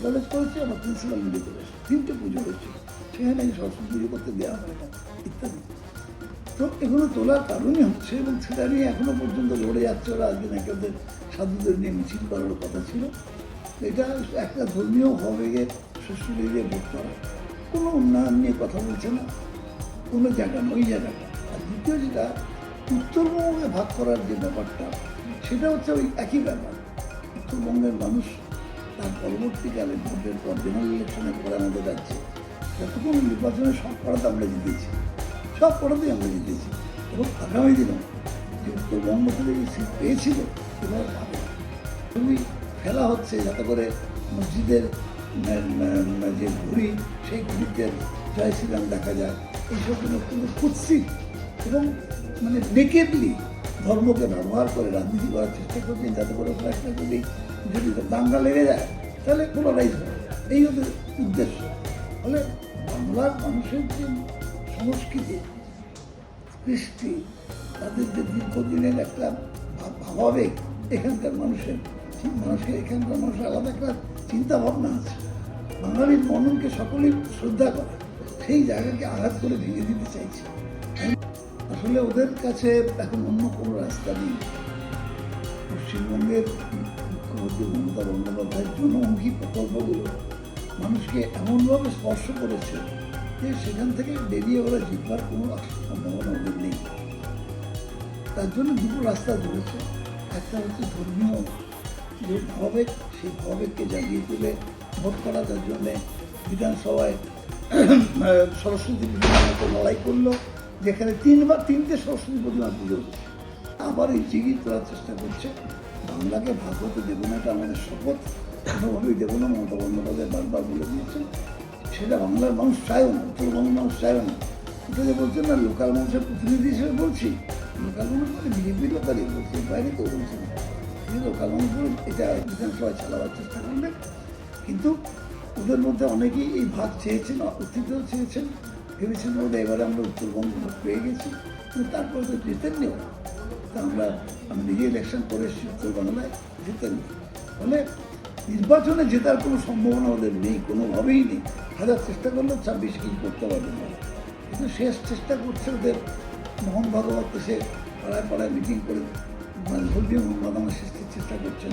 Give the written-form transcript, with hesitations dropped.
College করেছি, আমার principal মিলে করেছি, 3টে পুজো হয়েছিল, সেখানে সরস্বতী পুজো করতে দেওয়া হয় না ইত্যাদি। তো এগুলো তোলার কারণই হচ্ছে, এবং সেটা নিয়ে এখনো পর্যন্ত লড়ে যাচ্ছে ওরা। আজকে নাকি ওদের সাধুদের নিয়ে মিছিল করার কথা ছিল। এটা একটা ধর্মীয় ভাবে শ্বশুরে গিয়ে ভোট করা, কোনো উন্নয়ন নিয়ে কথা বলছে না কোনো জায়গা, ওই জায়গাটা। আর দ্বিতীয় যেটা উত্তরবঙ্গকে ভাগ করার যে ব্যাপারটা, সেটা হচ্ছে ওই একই ব্যাপার। উত্তরবঙ্গের মানুষ তার পরবর্তীকালে ভোটের পর জেনারেল ইলেকশনের পরে আমাদের রাজ্যে যতক্ষণ নির্বাচনে সব পড়াতে আমরা জিতেছি, সব পড়াতেই আমরা জিতেছি, এবং আগামী দিনেও যে উত্তরবঙ্গ থেকে যে সিট পেয়েছিল এবার পাবে না। খুবই ফেলা হচ্ছে যাতে করে মসজিদের যে ঘুড়ি, সেই ঘুড়িতে জয় শ্রীরাম দেখা যায়। এইসব কিন্তু কুৎসিত এবং মানে নেকেডলি ধর্মকে ব্যবহার করে রাজনীতি করার চেষ্টা করছেন, যাতে করে একটা যদি দাঙ্গা লেগে যায় তাহলে পোলারাইজ হবে, এই ওদের উদ্দেশ্য। ফলে বাংলার মানুষের যে সংস্কৃতি, কৃষ্টি, তাদের যে দীর্ঘদিনের একটা ভাবাবেগ, এখানকার মানুষের এখানকার মানুষের আলাদা একটা চিন্তা ভাবনা আছে। বাঙালির মননকে সকলেই শ্রদ্ধা করে, সেই জায়গাকে আঘাত করে ভেঙে দিতে চাইছে। আসলে ওদের কাছে এখন অন্য কোনো রাস্তা নেই। পশ্চিমবঙ্গের মুখ্যমন্ত্রী মমতা বন্দ্যোপাধ্যায়ের জনমুখী প্রকল্পগুলো মানুষকে এমনভাবে স্পর্শ করেছে যে সেখান থেকে বেরিয়ে ওরা জিতবার কোনো সম্ভাবনা ওদের নেই। তার জন্য দুটো রাস্তা ধরেছে। একটা হচ্ছে ধর্মীয় যে ভাবাবেগ, সেই ভাবাবেগকে জাগিয়ে তুলে ভোট করা। তার জন্যে বিধানসভায় সরস্বতী পুজোর মতো লড়াই করলো, যেখানে 3টে সরস্বতী প্রতিমা পুজো হচ্ছে। আবার এই জিগিয়ে তোলার চেষ্টা করছে, বাংলাকে ভাগ হতে দেবো না, এটা আমাদের শপথ, কোনোভাবেই দেবো না। মমতা বন্দ্যোপাধ্যায় বারবার বলে দিয়েছেন, সেটা বাংলার মানুষ চায়ও না, উত্তরবঙ্গের মানুষ চায়ও না। এটা যে বলছেন না লোকাল মানুষের প্রতিনিধি হিসেবে বলছি, লোকাল মানুষ মানে বিজেপির লোকালই বলছে, বাইরে কেউ বলছে না। লোকাল মানুষগুলো এটা বিধানসভায় চালাবার চেষ্টা করলেন, কিন্তু ওদের মধ্যে অনেকেই এই ভাগ চেয়েছেন, অতীতেও চেয়েছেন, ভেবেছেন বলে এবারে আমরা উত্তরবঙ্গ পেয়ে গেছি, কিন্তু তারপরে তো জিতেননি ওরা। তা আমি নিজে ইলেকশন করে এসেছি উত্তর বাংলায়, জিতেননি। ফলে নির্বাচনে জেতার কোনো সম্ভাবনা ওদের নেই, কোনোভাবেই নেই। হাজার চেষ্টা করলেও 26 কিছু করতে পারবে না। কিন্তু শেষ চেষ্টা করছে ওদের মোহন ভাগবত এসে পাড়ায় পাড়ায় মিটিং করে মানে ধর্মীয় উন্মাদনা সৃষ্টির চেষ্টা করছেন।